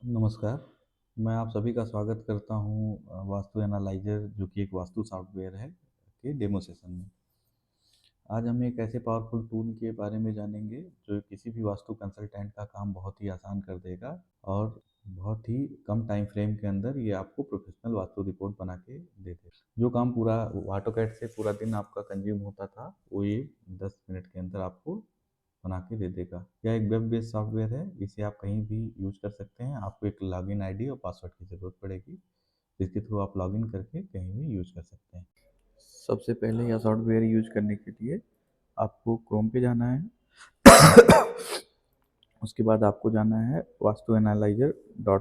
नमस्कार, मैं आप सभी का स्वागत करता हूँ वास्तु एनालाइज़र जो कि एक वास्तु सॉफ्टवेयर है के डेमो सेशन में। आज हम एक ऐसे पावरफुल टूल के बारे में जानेंगे जो किसी भी वास्तु कंसल्टेंट का काम बहुत ही आसान कर देगा और बहुत ही कम टाइम फ्रेम के अंदर ये आपको प्रोफेशनल वास्तु रिपोर्ट बना के दे देगा। जो काम पूरा ऑटोकैड से पूरा दिन आपका कंज्यूम होता था, वो ये 10 मिनट के अंदर आपको बना के दे देगा। यह एक वेब बेस्ड सॉफ्टवेयर है, इसे आप कहीं भी यूज कर सकते हैं। आपको एक लॉगिन आईडी और पासवर्ड की ज़रूरत पड़ेगी, जिसके थ्रू आप लॉगिन करके कहीं भी यूज कर सकते हैं। सबसे पहले यह सॉफ्टवेयर यूज करने के लिए आपको क्रोम पे जाना है। उसके बाद आपको जाना है वास्तु एनालाइजर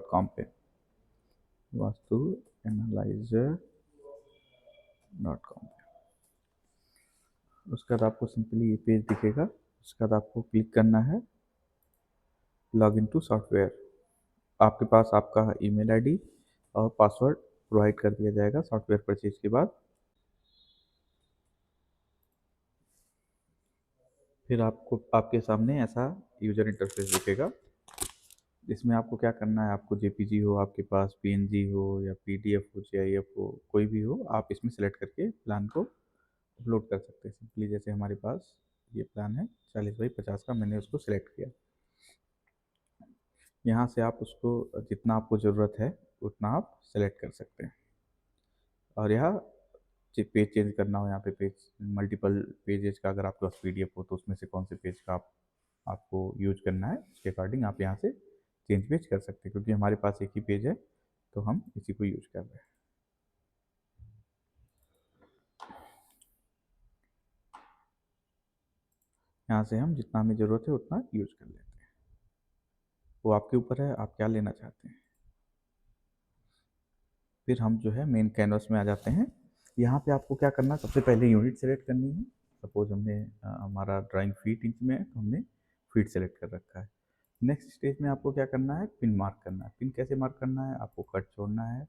.com पे। वास्तु एनालाइजर .com पे उसके बाद आपको सिंपली ये पेज दिखेगा। उसके बाद आपको क्लिक करना है लॉग इन टू सॉफ्टवेयर। आपके पास आपका ईमेल आईडी और पासवर्ड प्रोवाइड कर दिया जाएगा सॉफ्टवेयर परचेज के बाद। फिर आपको आपके सामने ऐसा यूजर इंटरफेस दिखेगा। इसमें आपको क्या करना है, आपको जेपीजी हो आपके पास, पीएनजी हो या पीडीएफ हो, जीआईएफ हो, कोई भी हो, आप इसमें सेलेक्ट करके प्लान को अपलोड कर सकते हैं सिंपली। जैसे हमारे पास ये प्लान है 40x50 का, मैंने उसको सिलेक्ट किया। यहाँ से आप उसको जितना आपको ज़रूरत है उतना आप सेलेक्ट कर सकते हैं। और यहाँ पेज चेंज करना हो, यहाँ पे पेज मल्टीपल पेजेस का अगर आपके पास पीडीएफ हो तो उसमें से कौन से पेज का आपको यूज करना है उसके अकॉर्डिंग आप यहाँ से चेंज पेज कर सकते हैं। क्योंकि हमारे पास एक ही पेज है तो हम इसी को यूज कर रहे हैं। यहाँ से हम जितना हमें ज़रूरत है उतना यूज कर लेते हैं। वो आपके ऊपर है आप क्या लेना चाहते हैं। फिर हम जो है मेन कैनवस में आ जाते हैं। यहाँ पे आपको क्या करना है, सबसे पहले यूनिट सेलेक्ट करनी है। सपोज हमने हमारा ड्राइंग फीट इंच में है तो हमने फीट सेलेक्ट कर रखा है। नेक्स्ट स्टेज में आपको क्या करना है, पिन मार्क करना है। पिन कैसे मार्क करना है, आपको कट छोड़ना है।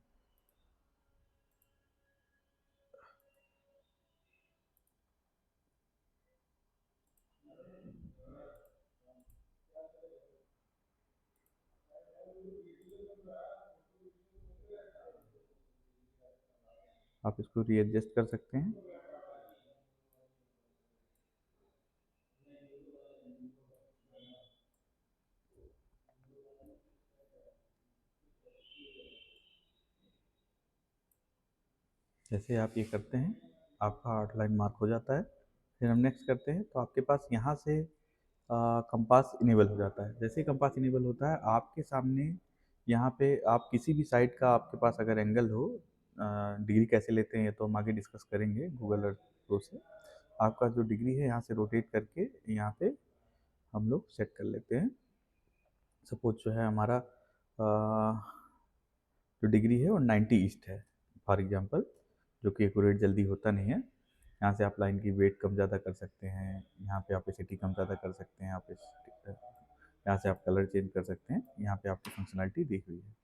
आप इसको रीएडजस्ट कर सकते हैं। जैसे आप ये करते हैं आपका आउटलाइन मार्क हो जाता है। फिर हम नेक्स्ट करते हैं तो आपके पास यहाँ से कंपास इनेबल हो जाता है। जैसे ही कंपास इनेबल होता है आपके सामने यहाँ पे आप किसी भी साइड का आपके पास अगर एंगल हो, डिग्री कैसे लेते हैं ये तो हम आगे डिस्कस करेंगे गूगल अर्थ प्रो से। आपका जो डिग्री है यहाँ से रोटेट करके यहाँ पे हम लोग सेट कर लेते हैं। सपोज जो है हमारा जो डिग्री है वो 90 ईस्ट है फॉर एग्जांपल, जो कि एक्यूरेट जल्दी होता नहीं है। यहाँ से आप लाइन की वेट कम ज़्यादा कर सकते हैं, यहाँ पे ऑपेसिटी कम ज़्यादा कर सकते हैं, आप यहाँ से आप कलर चेंज कर सकते हैं। यहाँ पे आपकी फंक्शनलिटी दी हुई है।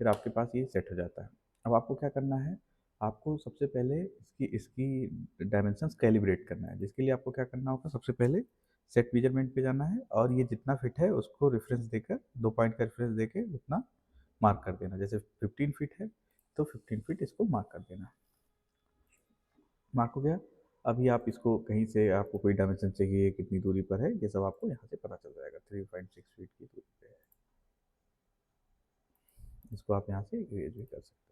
फिर आपके पास ये सेट हो जाता है। अब आपको क्या करना है, आपको सबसे पहले इसकी इसकी डायमेंशंस कैलिब्रेट करना है। जिसके लिए आपको क्या करना होगा, सबसे पहले सेट मेजरमेंट पे जाना है और ये जितना फिट है उसको रेफरेंस देकर 2 पॉइंट का रेफरेंस देके उतना मार्क कर देना। जैसे 15 फीट है तो 15 फीट इसको मार्क कर देना। मार्क हो गया। अभी आप इसको कहीं से आपको कोई डायमेंशन चाहिए, कितनी दूरी पर है, ये सब आपको यहाँ से पता चल जाएगा। 3.6 फीट की दूरी पे है, इसको आप यहाँ से इरेज भी कर सकते हैं।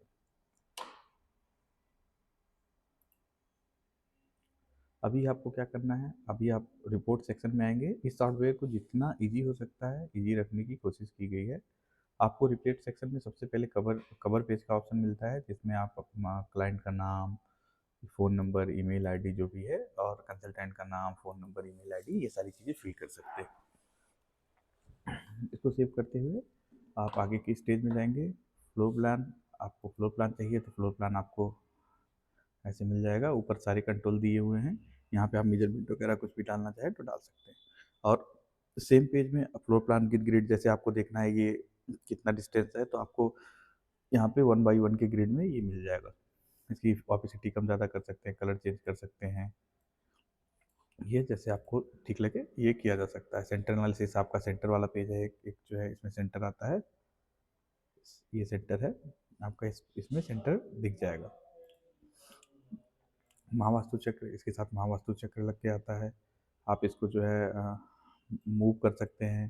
अभी आपको क्या करना है, अभी आप रिपोर्ट सेक्शन में आएंगे। इस सॉफ्टवेयर को जितना इजी हो सकता है इजी रखने की कोशिश की गई है। आपको रिपोर्ट सेक्शन में सबसे पहले कवर कवर पेज का ऑप्शन मिलता है, जिसमें आप अपना क्लाइंट का नाम, फ़ोन नंबर, ईमेल आईडी जो भी है और कंसल्टेंट का नाम, फ़ोन नंबर, ईमेल आईडी, ये सारी चीज़ें फिल कर सकते हैं। इसको सेव करते हुए आप आगे की स्टेज में जाएंगे। फ्लो प्लान, आपको फ्लो प्लान चाहिए तो फ्लो प्लान आपको ऐसे मिल जाएगा। ऊपर सारे कंट्रोल दिए हुए हैं। यहाँ पे आप मेजरमेंट वगैरह कुछ भी डालना चाहे तो डाल सकते हैं। और सेम पेज में फ्लोर प्लान की ग्रिड, जैसे आपको देखना है ये कितना डिस्टेंस है तो आपको यहाँ पे 1/1 के ग्रिड में ये मिल जाएगा। इसकी ऑपेसिटी कम ज़्यादा कर सकते हैं, कलर चेंज कर सकते हैं। ये जैसे आपको ठीक लगे ये किया जा सकता है। सेंटर एनालिसिस आपका सेंटर वाला पेज है, एक जो है इसमें सेंटर आता है। ये सेंटर है आपका, इसमें सेंटर दिख जाएगा। महावास्तु चक्र, इसके साथ महावास्तु चक्र लग के आता है। आप इसको जो है मूव कर सकते हैं,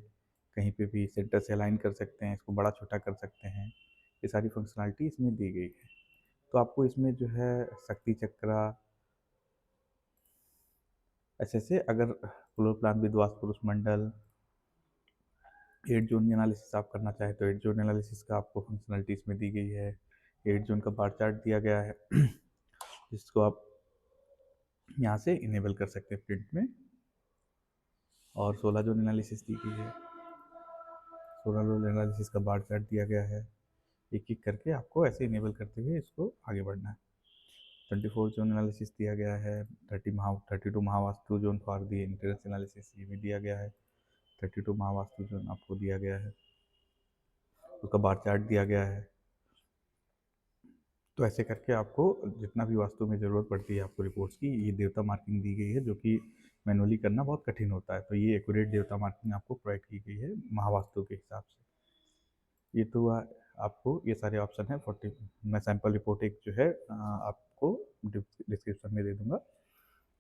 कहीं पे भी सेंटर से अलाइन कर सकते हैं, इसको बड़ा छोटा कर सकते हैं। ये सारी फंक्शनलिटी इसमें दी गई है। तो आपको इसमें जो है शक्ति चक्रा ऐसे अगर फ्लोर प्लान विद वास्तु पुरुष मंडल 8 जोन एनालिसिस आप करना चाहें तो 8 जोन एनालिसिस का आपको फंक्शनलिटी इसमें दी गई है। 8 जोन का बार चार्ट दिया गया है जिसको आप यहाँ से इनेबल कर सकते हैं प्रिंट में। और 16 जोन एनालिसिस दी गई है, 16 जोन एनालिसिस का बार चार्ट दिया गया है। एक एक करके आपको ऐसे इनेबल करते हुए इसको आगे बढ़ना है। 24 जोन एनालिसिस दिया गया है, 32 Mahavastu zone for the entrance analysis ये भी दिया गया है। 32 महावास्तु जोन आपको दिया गया है, उसका बार चार्ट दिया गया है। तो ऐसे करके आपको जितना भी वास्तु में ज़रूरत पड़ती है आपको रिपोर्ट्स की, ये देवता मार्किंग दी गई है, जो कि मैनुअली करना बहुत कठिन होता है। तो ये एक्यूरेट देवता मार्किंग आपको प्रोवाइड की गई है महावास्तु के हिसाब से। ये तो हुआ आपको, ये सारे ऑप्शन है 40। मैं सैम्पल रिपोर्ट एक जो है आपको डिस्क्रिप्शन में दे दूंगा,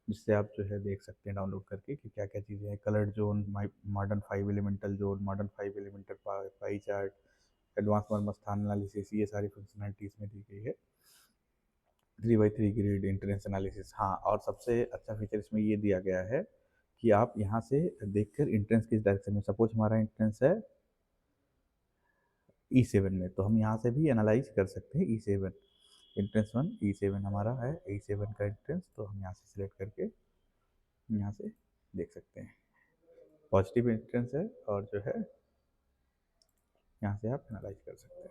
जिससे आप जो है देख सकते हैं डाउनलोड करके कि क्या क्या चीज़ें हैं। Coloured zone, modern 5 elemental zone, modern 5 elemental pie chart, advance मर्म स्थान एनालिसिस, ये सारी फंक्शनलिटी इसमें दी गई है। 3x3 ग्रिड इंट्रेंस एनालिसिस, हाँ, और सबसे अच्छा फीचर इसमें ये दिया गया है कि आप यहाँ से देखकर इंट्रेंस किस डायरेक्शन में, सपोज हमारा इंट्रेंस है E7 में, तो हम यहाँ से भी एनालाइज कर सकते हैं E7 इंट्रेंस 1, E7 हमारा है, E7 का इंट्रेंस, तो हम यहाँ से सिलेक्ट करके यहाँ से देख सकते हैं पॉजिटिव इंट्रेंस है, और जो है यहाँ से आप एनालाइज कर सकते हैं।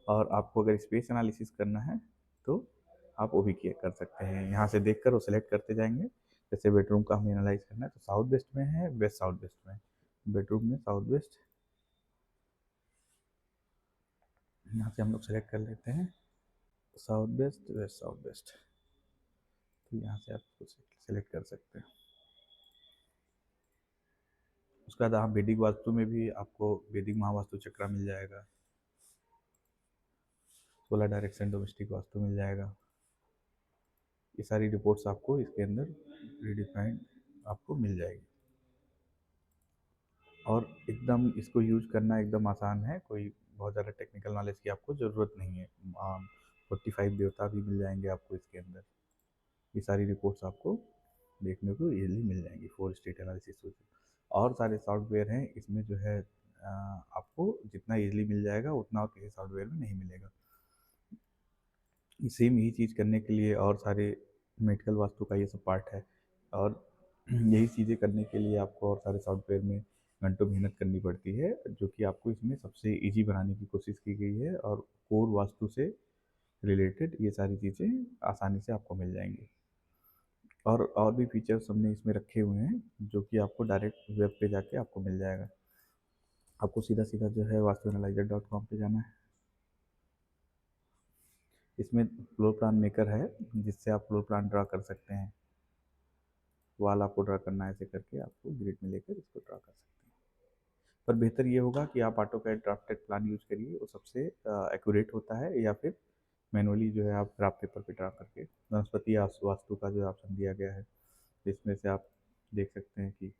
और आपको अगर स्पेस एनालिसिस करना है तो आप वो भी किया कर सकते हैं, यहाँ से देखकर वो सिलेक्ट करते जाएंगे। जैसे बेडरूम का हमें एनालाइज करना है तो साउथ वेस्ट में है, वेस्ट साउथ वेस्ट में, बेडरूम में साउथ वेस्ट, यहाँ से हम लोग सेलेक्ट कर लेते हैं south west, west south west, तो यहाँ से आप उसको सेलेक्ट कर सकते हैं। उसके बाद आप वैदिक वास्तु में भी आपको वैदिक महावास्तु चक्रा मिल जाएगा, 16 डायरेक्शन डोमेस्टिक वास्तु मिल जाएगा। ये सारी रिपोर्ट्स आपको इसके अंदर रिडिफाइंड आपको मिल जाएगी, और एकदम इसको यूज करना एकदम आसान है, कोई बहुत ज़्यादा टेक्निकल नॉलेज की आपको ज़रूरत नहीं है। 45 देवता भी मिल जाएंगे आपको इसके अंदर। ये सारी रिपोर्ट्स आपको देखने को ईजिली मिल जाएंगी 4 स्टेट एनालिसिस। और सारे सॉफ्टवेयर हैं इसमें जो है आपको जितना ईजिली मिल जाएगा उतना और किसी सॉफ्टवेयर में नहीं मिलेगा। सेम यही चीज़ करने के लिए और सारे मेडिकल वास्तु का ये सब पार्ट है, और यही चीज़ें करने के लिए आपको और सारे सॉफ्टवेयर में घंटों मेहनत करनी पड़ती है, जो कि आपको इसमें सबसे इजी बनाने की कोशिश की गई है। और कोर वास्तु से रिलेटेड ये सारी चीज़ें आसानी से आपको मिल जाएंगी। और भी फीचर्स हमने इसमें रखे हुए हैं जो कि आपको डायरेक्ट वेब पे जाके आपको मिल जाएगा। आपको सीधा सीधा जो है वास्तु पे जाना है। इसमें फ्लोर प्लान मेकर है, जिससे आप फ्लोर प्लान ड्रा कर सकते हैं। वाल आपको ड्रा करना है, ऐसे करके आपको ग्रिड में लेकर इसको ड्रा कर सकते हैं। पर बेहतर ये होगा कि आप AutoCAD drafted plan use करिए, वो सबसे एक्यूरेट होता है, या फिर मैनुअली जो है आप ग्राफ पेपर पे ड्रा करके। वनस्पति वास्तु का जो ऑप्शन दिया गया है, इसमें से आप देख सकते हैं कि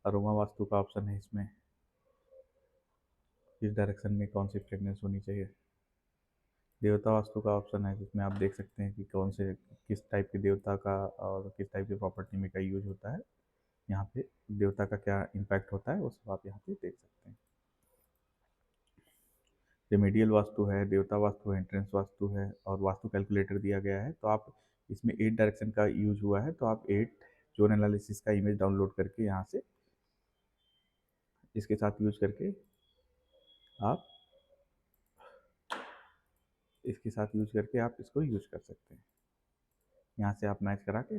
अरोमा वास्तु का ऑप्शन है, इसमें किस डायरेक्शन में कौन सी फ्रेगनेंस होनी चाहिए। देवता वास्तु का ऑप्शन है, जिसमें आप देख सकते हैं कि कौन से किस टाइप के देवता का और किस टाइप की प्रॉपर्टी में का यूज होता है, यहाँ पे देवता का क्या इम्पैक्ट होता है वो सब आप यहाँ पे देख सकते हैं। रेमेडियल वास्तु है, देवता वास्तु है, एंट्रेंस वास्तु है, और वास्तु कैलकुलेटर दिया गया है। तो आप इसमें 8 डायरेक्शन का यूज हुआ है, तो आप 8 जोन एनालिसिस का इमेज डाउनलोड करके यहाँ से इसके साथ यूज करके आप इसके साथ यूज करके आप इसको यूज कर सकते हैं। यहाँ से आप मैच करा के,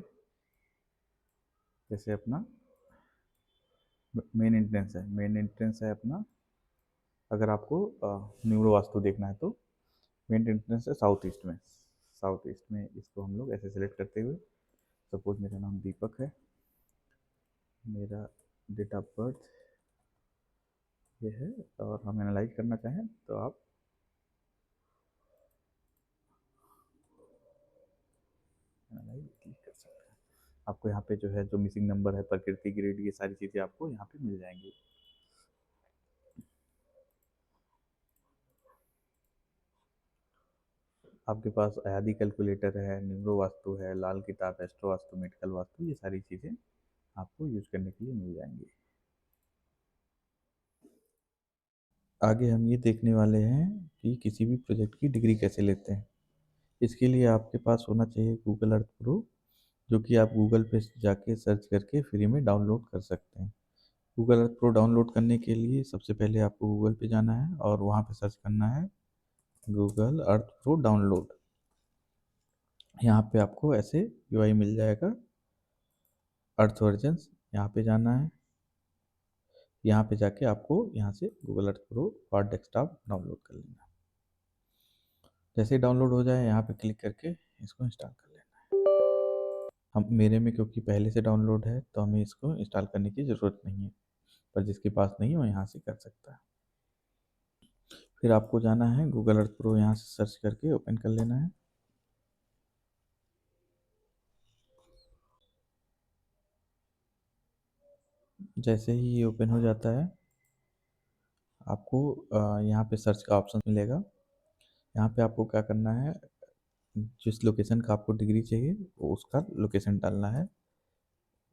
जैसे अपना मेन एंट्रेंस है अपना, अगर आपको न्यूरो वास्तु देखना है तो मेन एंट्रेंस है साउथ ईस्ट में। साउथ ईस्ट में इसको हम लोग ऐसे सेलेक्ट करते हुए, सपोज मेरा नाम दीपक है, मेरा डेट ऑफ बर्थ ये है, और हम एनालाइज करना चाहें तो आप आपको यहाँ पे जो है जो मिसिंग नंबर है, प्रकृति ग्रेड, ये सारी चीज़ें आपको यहाँ पे मिल जाएंगी। आपके पास अयादी कैलकुलेटर है, न्यूरो वास्तु है, लाल किताब, एस्ट्रो वास्तु, मेडिकल वास्तु, ये सारी चीज़ें आपको यूज करने के लिए मिल जाएंगी। आगे हम ये देखने वाले हैं कि किसी भी प्रोजेक्ट की डिग्री कैसे लेते हैं। इसके लिए आपके पास होना चाहिए गूगल अर्थ प्रो, जो कि आप गूगल पे जाके सर्च करके फ्री में डाउनलोड कर सकते हैं। गूगल अर्थ प्रो डाउनलोड करने के लिए सबसे पहले आपको गूगल पे जाना है और वहाँ पे सर्च करना है गूगल अर्थ प्रो डाउनलोड। यहाँ पे आपको ऐसे यूआई मिल जाएगा, अर्थ वर्जन्स, यहाँ पे जाना है। यहाँ पे जाके आपको यहाँ से Google Earth pro for desktop download कर लेना है। जैसे डाउनलोड हो जाए यहाँ पे क्लिक करके इसको इंस्टॉल कर लेना है। हम मेरे में क्योंकि पहले से डाउनलोड है तो हमें इसको इंस्टॉल करने की ज़रूरत नहीं है, पर जिसके पास नहीं है वो यहाँ से कर सकता है। फिर आपको जाना है गूगल अर्थ प्रो, यहाँ से सर्च करके ओपन कर लेना है। जैसे ही ये ओपन हो जाता है आपको यहाँ पे सर्च का ऑप्शन मिलेगा। यहाँ पे आपको क्या करना है, जिस लोकेशन का आपको डिग्री चाहिए वो उसका लोकेशन डालना है।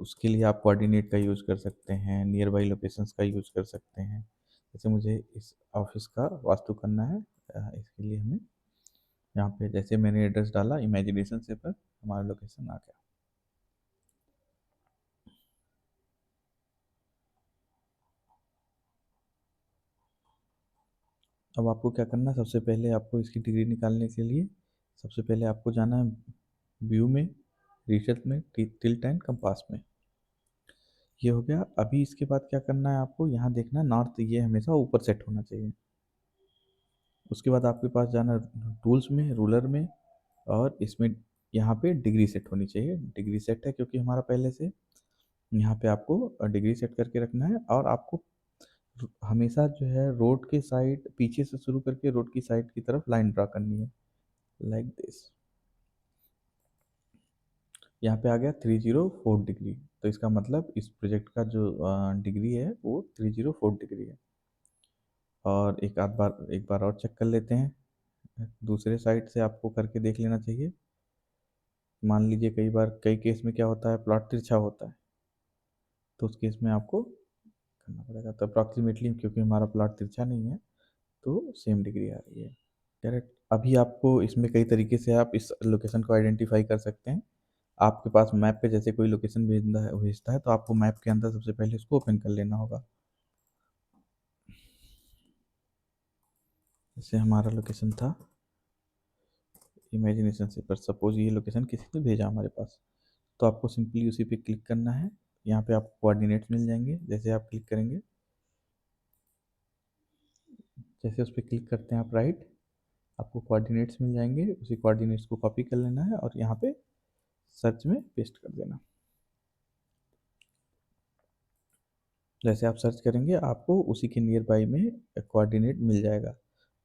उसके लिए आप कोऑर्डिनेट का यूज़ कर सकते हैं, नियर बाई लोकेशंस का यूज़ कर सकते हैं। जैसे मुझे इस ऑफिस का वास्तु करना है, इसके लिए हमें यहाँ पे जैसे मैंने एड्रेस डाला इमेजिनेशन से, पर हमारा लोकेशन आ गया। अब आपको क्या करना है, सबसे पहले आपको इसकी डिग्री निकालने के लिए सबसे पहले आपको जाना है व्यू में, रिसर्च में, टिल्ट एंड कंपास में। ये हो गया। अभी इसके बाद क्या करना है, आपको यहाँ देखना नॉर्थ, ये हमेशा ऊपर सेट होना चाहिए। उसके बाद आपके पास जाना टूल्स में, रूलर में, और इसमें यहाँ पे डिग्री सेट होनी चाहिए। डिग्री सेट है क्योंकि हमारा पहले से, यहाँ पे आपको डिग्री सेट करके रखना है। और आपको हमेशा जो है रोड के साइड, पीछे से शुरू करके रोड की साइड की तरफ लाइन ड्रा करनी है, लाइक दिस। यहाँ पे आ गया 304 डिग्री, तो इसका मतलब इस प्रोजेक्ट का जो डिग्री है वो 304 डिग्री है। और एक बार और चेक कर लेते हैं, दूसरे साइड से आपको करके देख लेना चाहिए। मान लीजिए कई बार कई केस में क्या होता है, प्लॉट तिरछा होता है, तो उस केस में आपको करना पड़ेगा। तो अप्रॉक्सीमेटली क्योंकि हमारा प्लॉट तिरछा नहीं है तो सेम डिग्री आ रही है। करेक्ट। अभी आपको इसमें कई तरीके से आप इस लोकेशन को आइडेंटिफाई कर सकते हैं। आपके पास मैप पे जैसे कोई लोकेशन भेजता है तो आपको मैप के अंदर सबसे पहले उसको ओपन कर लेना होगा। जैसे हमारा लोकेशन था इमेजिनेशन से, पर सपोज ये लोकेशन किसी ने भेजा हमारे पास, तो आपको सिंपली उसी पे क्लिक करना है। यहाँ पे आपको कोऑर्डिनेट्स मिल जाएंगे। जैसे आप क्लिक करेंगे, जैसे उस पर क्लिक करते हैं आप राइट, आपको कोऑर्डिनेट्स मिल जाएंगे। उसी कोऑर्डिनेट्स को कॉपी कर लेना है और यहाँ पे सर्च में पेस्ट कर देना। जैसे आप सर्च करेंगे आपको उसी के नियर बाई में कोऑर्डिनेट मिल जाएगा।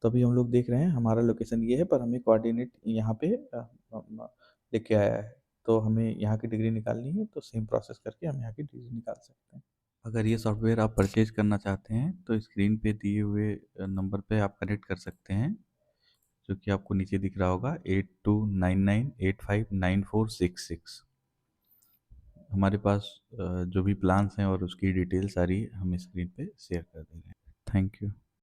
तो अभी हम लोग देख रहे हैं हमारा लोकेशन ये है, पर हमें कोऑर्डिनेट यहाँ पे लेके आया है। तो हमें यहाँ की डिग्री निकालनी है, तो सेम प्रोसेस करके हम यहाँ की डिग्री निकाल सकते हैं। अगर ये सॉफ्टवेयर आप परचेज करना चाहते हैं तो स्क्रीन पे दिए हुए नंबर पे आप कनेक्ट कर सकते हैं, जो कि आपको नीचे दिख रहा होगा, 8299859466। हमारे पास जो भी प्लान्स हैं और उसकी डिटेल सारी हम स्क्रीन पे शेयर कर दे रहे हैं। Thank you.